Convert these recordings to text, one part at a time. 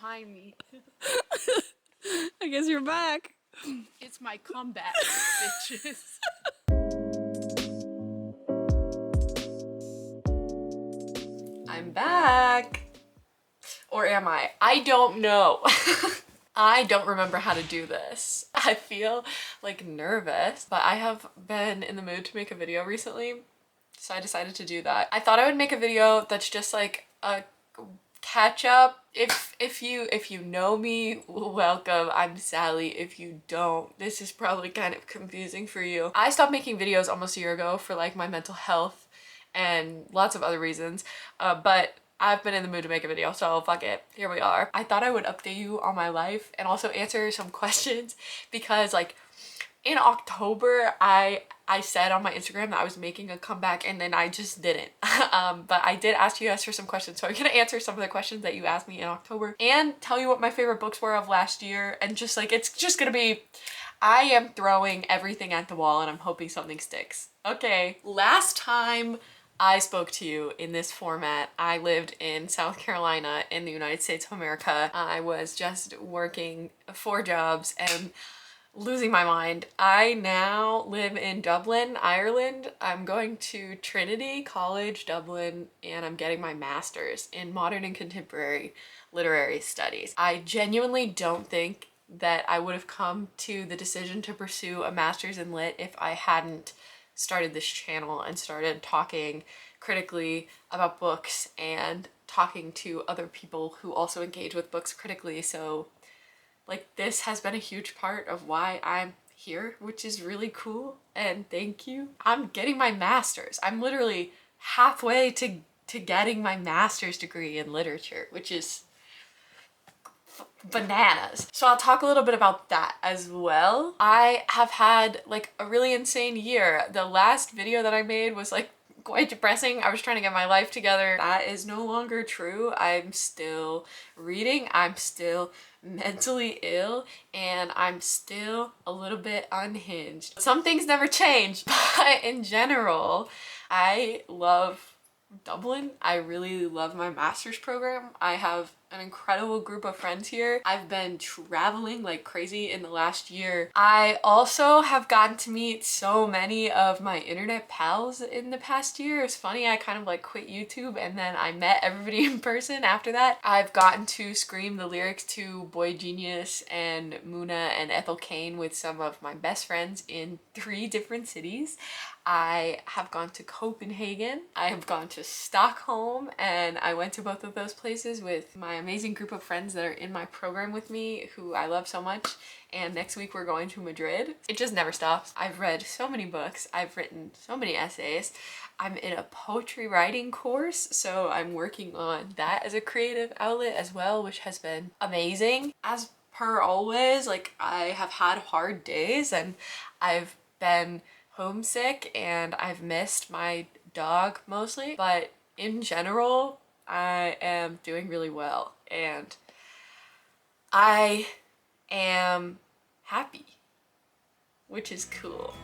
behind me. I guess you're back. It's my comeback, bitches. I'm back. Or am I? I don't know. I don't remember how to do this. I feel like nervous, but I have been in the mood to make a video recently, so I decided to do that. I thought I would make a video that's just like a catch up. If you know me, welcome. I'm Sally. If you don't, this is probably kind of confusing for you. I stopped making videos almost a year ago for like my mental health and lots of other reasons, but I've been in the mood to make a video, so fuck it. Here we are. I thought I would update you on my life and also answer some questions because like in October, I said on my Instagram that I was making a comeback and then I just didn't. But I did ask you guys for some questions, so I'm gonna answer some of the questions that you asked me in October and tell you what my favorite books were of last year, and just like, it's just gonna be, I am throwing everything at the wall and I'm hoping something sticks. Okay, last time I spoke to you in this format, I lived in South Carolina in the United States of America. I was just working 4 jobs and losing my mind. I now live in Dublin, Ireland. I'm going to Trinity College, Dublin, and I'm getting my master's in modern and contemporary literary studies. I genuinely don't think that I would have come to the decision to pursue a master's in lit if I hadn't started this channel and started talking critically about books and talking to other people who also engage with books critically. So like, this has been a huge part of why I'm here, which is really cool, and thank you. I'm getting my master's. I'm literally halfway to getting my master's degree in literature, which is bananas. So I'll talk a little bit about that as well. I have had like a really insane year. The last video that I made was like quite depressing. I was trying to get my life together. That is no longer true. I'm still reading. I'm still mentally ill, and I'm still a little bit unhinged. Some things never change, but in general, I love Dublin. I really love my master's program. I have an incredible group of friends here. I've been traveling like crazy in the last year. I also have gotten to meet so many of my internet pals in the past year. It's funny, I kind of like quit YouTube and then I met everybody in person after that. I've gotten to scream the lyrics to Boy Genius and Muna and Ethel Cain with some of my best friends in 3 different cities. I have gone to Copenhagen, I have gone to Stockholm, and I went to both of those places with my amazing group of friends that are in my program with me, who I love so much. And next week we're going to Madrid. It just never stops. I've read so many books, I've written so many essays. I'm in a poetry writing course, so I'm working on that as a creative outlet as well, which has been amazing. As per always, like, I have had hard days and I've been homesick and I've missed my dog mostly, but in general I am doing really well and I am happy, which is cool.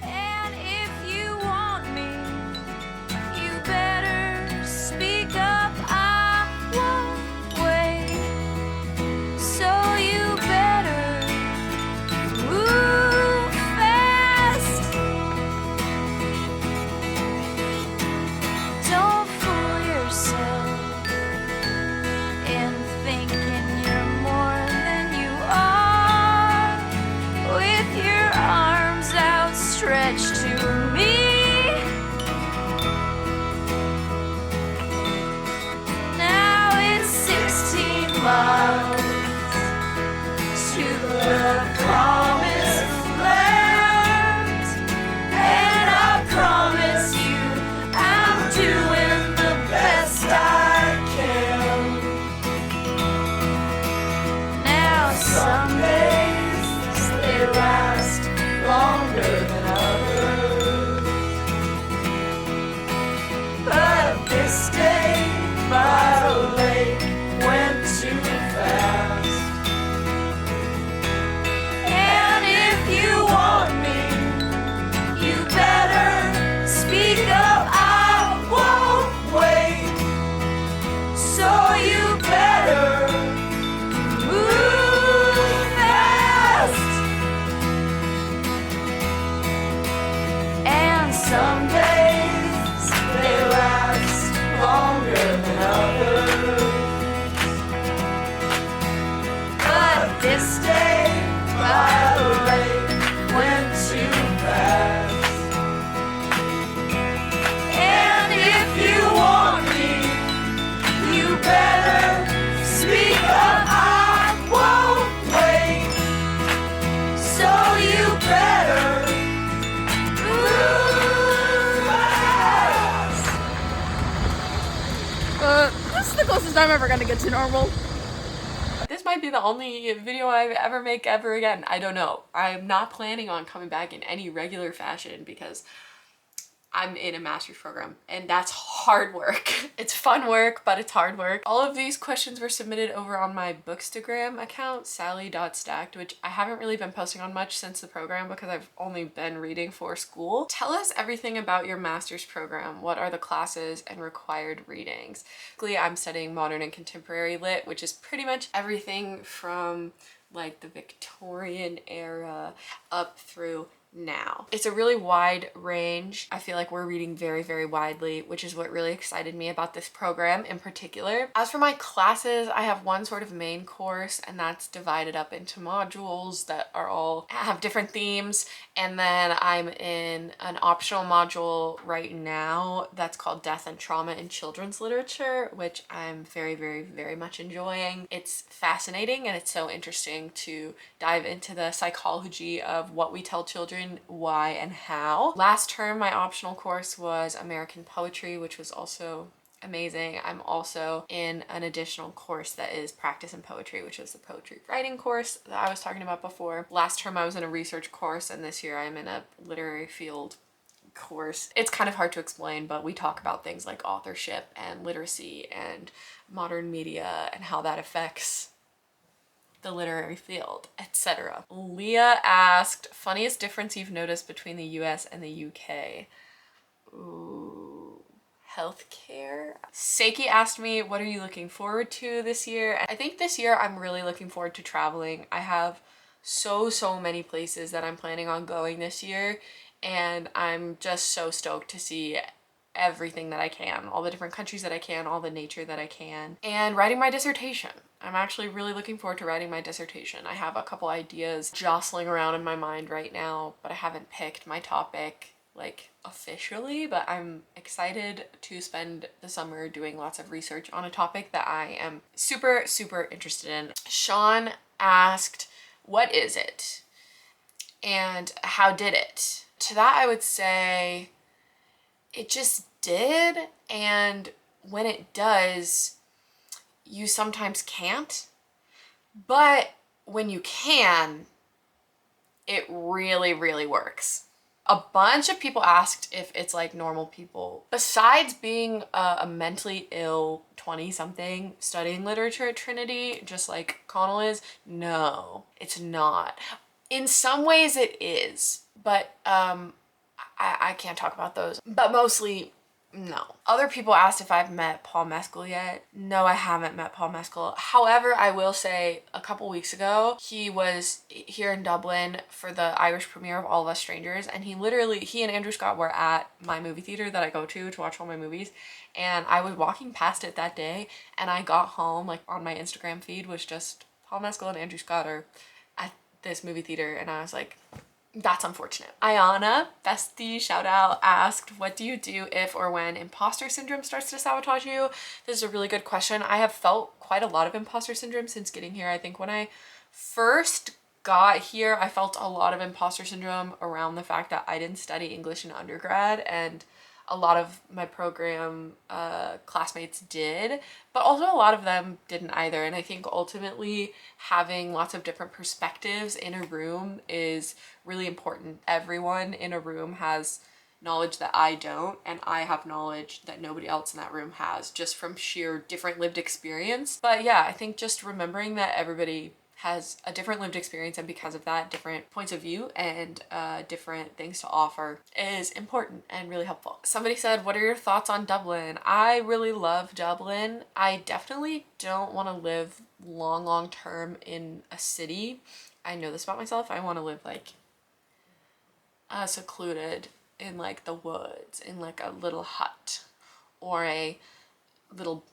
And if you want me, you better speak up. I won't wait, so you better move fast. Don't fool yourself in thinking you're more than you are, with your arms outstretched to me. Now it's 16 miles to the promised land, and I promise you I'm doing the best I can. Now some days they last longer than others. Some days they last longer than others, but this day by the lake went too fast. And if you want me, you better speak up. I won't wait, so you better move fast. This is the closest I'm ever gonna get to normal. This might be the only video I ever make ever again. I don't know. I'm not planning on coming back in any regular fashion because I'm in a master's program and that's hard work. It's fun work, but it's hard work. All of these questions were submitted over on my bookstagram account, sally.stacked, which I haven't really been posting on much since the program because I've only been reading for school. Tell us everything about your master's program. What are the classes and required readings? Basically, I'm studying modern and contemporary lit, which is pretty much everything from like the Victorian era up through now. It's a really wide range. I feel like we're reading very, very widely, which is what really excited me about this program in particular. As for my classes, I have one sort of main course and that's divided up into modules that are all have different themes. And then I'm in an optional module right now that's called Death and Trauma in Children's Literature, which I'm very, very, very much enjoying. It's fascinating and it's so interesting to dive into the psychology of what we tell children, why and how. Last term, my optional course was American Poetry, which was also amazing. I'm also in an additional course that is Practice in Poetry, which is the poetry writing course that I was talking about before. Last term, I was in a research course, and this year I'm in a literary field course. It's kind of hard to explain, but we talk about things like authorship and literacy and modern media and how that affects the literary field, etc. Leah asked, funniest difference you've noticed between the US and the UK? Ooh, healthcare. Seiki asked me, what are you looking forward to this year? I think this year I'm really looking forward to traveling. I have so many places that I'm planning on going this year, and I'm just so stoked to see everything that I can, all the different countries that I can, all the nature that I can, and writing my dissertation. I'm actually really looking forward to writing my dissertation. I have a couple ideas jostling around in my mind right now, but I haven't picked my topic like officially, but I'm excited to spend the summer doing lots of research on a topic that I am super interested in. Sean asked, what is it? And how did it? To that I would say, it just did, and when it does, you sometimes can't, but when you can, it really works. A bunch of people asked if it's like normal people. Besides being a mentally ill 20-something studying literature at Trinity, just like Connell is, no, it's not. In some ways it is, but I can't talk about those, but mostly no. Other people asked if I've met Paul Mescal yet. No, I haven't met Paul Mescal. However, I will say a couple weeks ago, he was here in Dublin for the Irish premiere of All of Us Strangers, and he and Andrew Scott were at my movie theater that I go to watch all my movies, and I was walking past it that day, and I got home, like on my Instagram feed was just Paul Mescal and Andrew Scott are at this movie theater, and I was like, that's unfortunate. Ayana, bestie, shout out, asked, what do you do if or when imposter syndrome starts to sabotage you? This is a really good question. I have felt quite a lot of imposter syndrome since getting here. I think when I first got here, I felt a lot of imposter syndrome around the fact that I didn't study English in undergrad, and a lot of my program classmates did, but also a lot of them didn't either. And I think ultimately having lots of different perspectives in a room is really important. Everyone in a room has knowledge that I don't, and I have knowledge that nobody else in that room has, just from sheer different lived experience. But yeah, I think just remembering that everybody has a different lived experience, and because of that, different points of view and different things to offer is important and really helpful. Somebody said, what are your thoughts on Dublin? I really love Dublin. I definitely don't want to live long term in a city. I know this about myself. I want to live like secluded in like the woods, in like a little hut or a little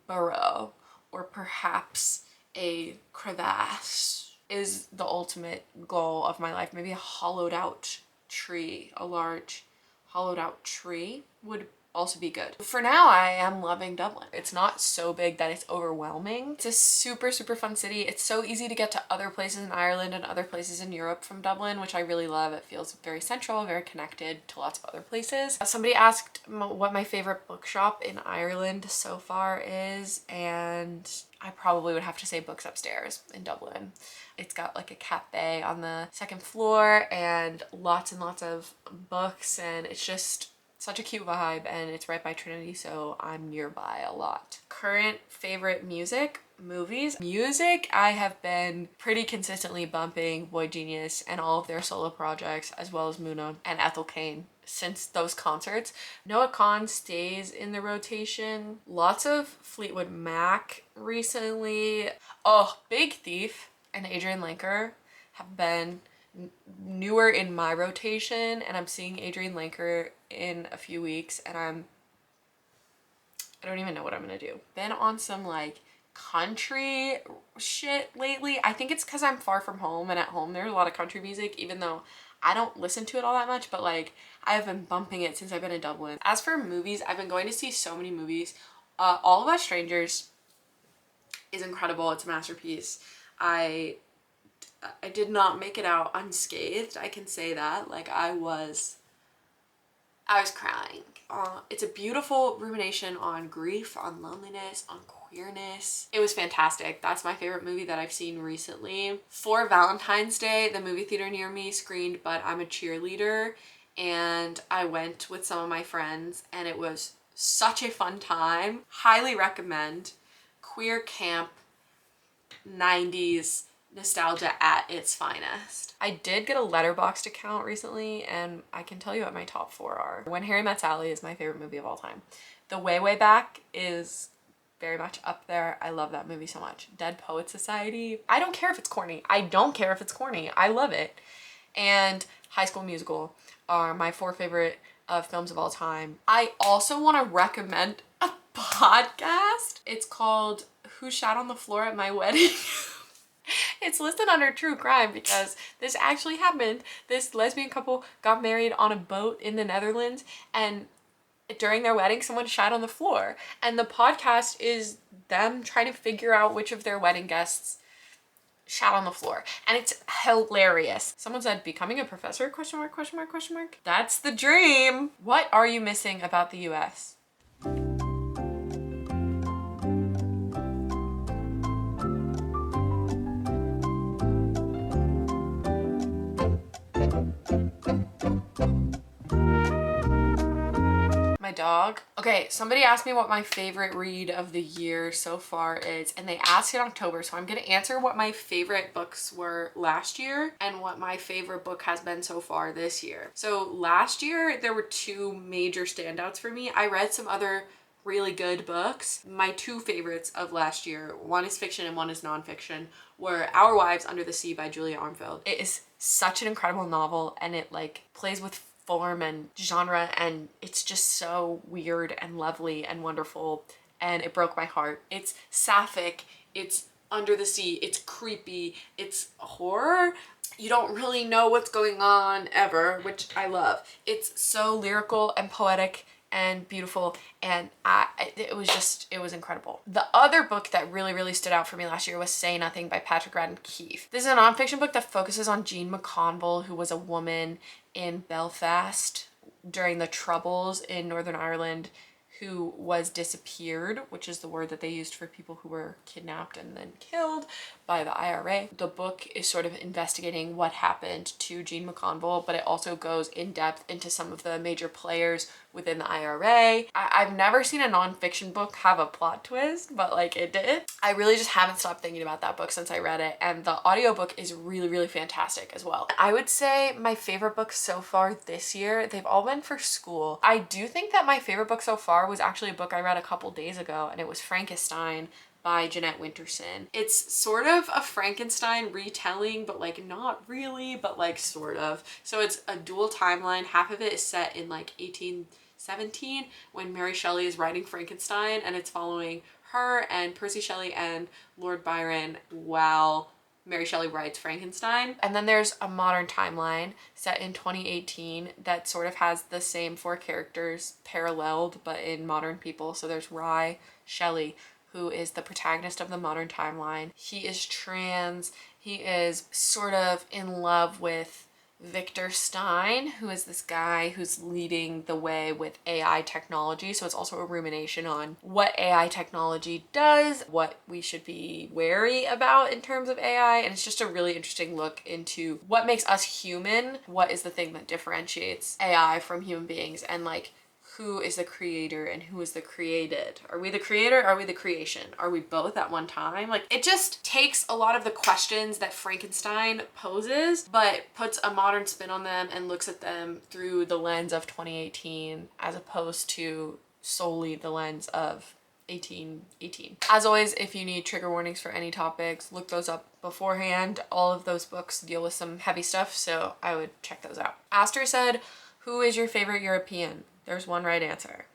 burrow, or perhaps a crevasse is the ultimate goal of my life. Maybe a hollowed out tree, a large hollowed out tree would also be good. For now, I am loving Dublin. It's not so big that it's overwhelming. It's a super, super fun city. It's so easy to get to other places in Ireland and other places in Europe from Dublin, which I really love. It feels very central, very connected to lots of other places. Somebody asked what my favorite bookshop in Ireland so far is, and I probably would have to say Books Upstairs in Dublin. It's got like a cafe on the second floor and lots of books, and it's just such a cute vibe, and it's right by Trinity, so I'm nearby a lot. Current favorite movies. Music, I have been pretty consistently bumping Boy Genius and all of their solo projects, as well as Muna and Ethel Cain since those concerts. Noah Kahan stays in the rotation. Lots of Fleetwood Mac recently. Oh, Big Thief and Adrian Lenker have been newer in my rotation, and I'm seeing Adrian Lenker in a few weeks, and I don't even know what I'm gonna do. Been on some like country shit lately. I think it's because I'm far from home, and at home there's a lot of country music, even though I don't listen to it all that much, but like I have been bumping it since I've been in Dublin. As for movies, I've been going to see so many movies. All of Us Strangers is incredible. It's a masterpiece. I did not make it out unscathed, I can say that. Like I was crying. It's a beautiful rumination on grief, on loneliness, on queerness. It was fantastic. That's my favorite movie that I've seen recently. For Valentine's Day, the movie theater near me screened But I'm a Cheerleader, and I went with some of my friends, and it was such a fun time. Highly recommend. Queer camp, 90s nostalgia at its finest. I did get a Letterboxd account recently, and I can tell you what my top 4 are. When Harry Met Sally is my favorite movie of all time. The Way, Way Back is very much up there. I love that movie so much. Dead Poet Society. I don't care if it's corny. I don't care if it's corny. I love it. And High School Musical are my 4 favorite films of all time. I also want to recommend a podcast. It's called Who Shat on the Floor at My Wedding? It's listed under true crime because this actually happened. This lesbian couple got married on a boat in the Netherlands, and during their wedding, someone shat on the floor. And the podcast is them trying to figure out which of their wedding guests shat on the floor. And it's hilarious. Someone said, becoming a professor, question mark, question mark, question mark. That's the dream. What are you missing about the US? My dog. Okay, somebody asked me what my favorite read of the year so far is, and they asked in October, so I'm gonna answer what my favorite books were last year and what my favorite book has been so far this year. So last year, there were 2 major standouts for me. I read some other really good books. My 2 favorites of last year, one is fiction and one is nonfiction, were Our Wives Under the Sea by Julia Armfield. It is such an incredible novel, and it like plays with form and genre, and it's just so weird and lovely and wonderful, and it broke my heart. It's sapphic, it's under the sea, it's creepy, it's horror. You don't really know what's going on ever, which I love. It's so lyrical and poetic and beautiful, and it was incredible. The other book that really stood out for me last year was Say Nothing by Patrick Radden Keefe. This is a nonfiction book that focuses on Jean McConville, who was a woman in Belfast during the Troubles in Northern Ireland, who was disappeared, which is the word that they used for people who were kidnapped and then killed by the IRA. The book is sort of investigating what happened to Jean McConville, but it also goes in depth into some of the major players within the IRA. I've never seen a nonfiction book have a plot twist, but like it did. I really just haven't stopped thinking about that book since I read it, and the audiobook is really fantastic as well. I would say my favorite books so far this year, they've all been for school. I do think that my favorite book so far was actually a book I read a couple days ago, and it was Frankenstein by Jeanette Winterson. It's sort of a Frankenstein retelling, but like not really, but like sort of. So it's a dual timeline. Half of it is set in like 1817 when Mary Shelley is writing Frankenstein, and it's following her and Percy Shelley and Lord Byron while Mary Shelley writes Frankenstein. And then there's a modern timeline set in 2018 that sort of has the same 4 characters paralleled but in modern people. So there's Rye Shelley, who is the protagonist of the modern timeline. He is trans. He is sort of in love with Victor Stein, who is this guy who's leading the way with AI technology. So it's also a rumination on what AI technology does, what we should be wary about in terms of AI. And it's just a really interesting look into what makes us human, what is the thing that differentiates AI from human beings, and like who is the creator and who is the created. Are we the creator? Are we the creation? Are we both at one time? Like, it just takes a lot of the questions that Frankenstein poses, but puts a modern spin on them and looks at them through the lens of 2018 as opposed to solely the lens of 1818. As always, if you need trigger warnings for any topics, look those up beforehand. All of those books deal with some heavy stuff, so I would check those out. Aster said, who is your favorite European? There's one right answer.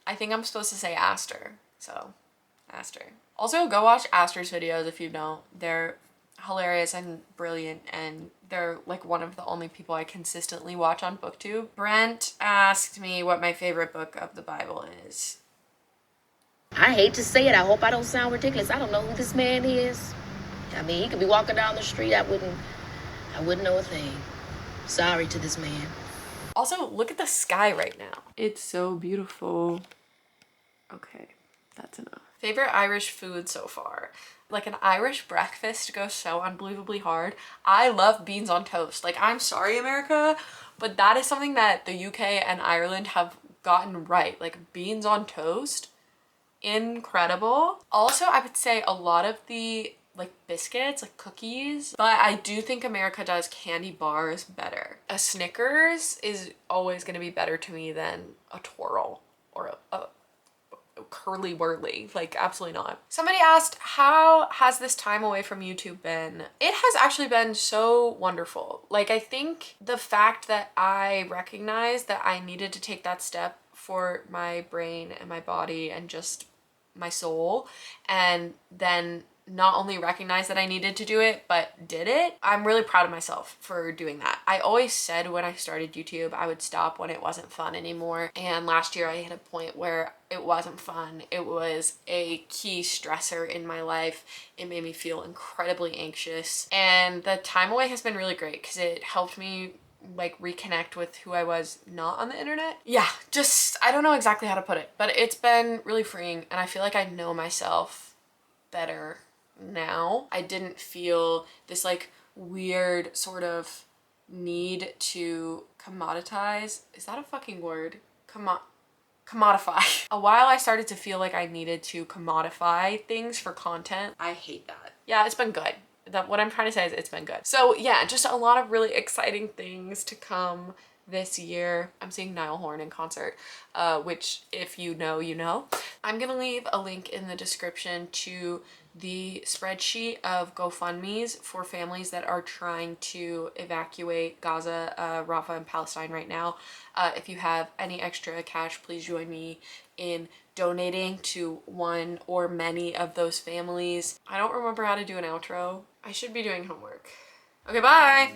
I think I'm supposed to say Aster, so Aster. Also, go watch Aster's videos if you don't. They're hilarious and brilliant, and they're like one of the only people I consistently watch on BookTube. Brent asked me what my favorite book of the Bible is. I hate to say it. I hope I don't sound ridiculous. I don't know who this man is. I mean, he could be walking down the street. I wouldn't know a thing. Sorry to this man. Also, look at the sky right now. It's so beautiful. Okay, that's enough. Favorite Irish food so far? Like, an Irish breakfast goes so unbelievably hard. I love beans on toast. Like, I'm sorry, America, but that is something that the UK and Ireland have gotten right. Like, beans on toast, incredible. Also, I would say a lot of the like biscuits, like cookies, but I do think America does candy bars better. A Snickers is always going to be better to me than a twirl or a curly whirly. Like, absolutely not. Somebody asked, how has this time away from YouTube been? It has actually been so wonderful. Like, I think the fact that I recognized that I needed to take that step for my brain and my body and just my soul, and then not only recognized that I needed to do it, but did it. I'm really proud of myself for doing that. I always said when I started YouTube, I would stop when it wasn't fun anymore. And last year I hit a point where it wasn't fun. It was a key stressor in my life. It made me feel incredibly anxious. And the time away has been really great because it helped me like reconnect with who I was not on the internet. Yeah, just, I don't know exactly how to put it, but it's been really freeing, and I feel like I know myself better now. I didn't feel this like weird sort of need to commoditize. Is that a fucking word? Commodify. A while I started to feel like I needed to commodify things for content. I hate that. Yeah, it's been good. What I'm trying to say is it's been good. So yeah, just a lot of really exciting things to come this year. I'm seeing Niall Horan in concert, which if you know, you know. I'm gonna leave a link in the description to the spreadsheet of GoFundMes for families that are trying to evacuate Gaza, Rafah, and Palestine right now. If you have any extra cash, please join me in donating to one or many of those families. I don't remember how to do an outro. I should be doing homework. Okay, bye!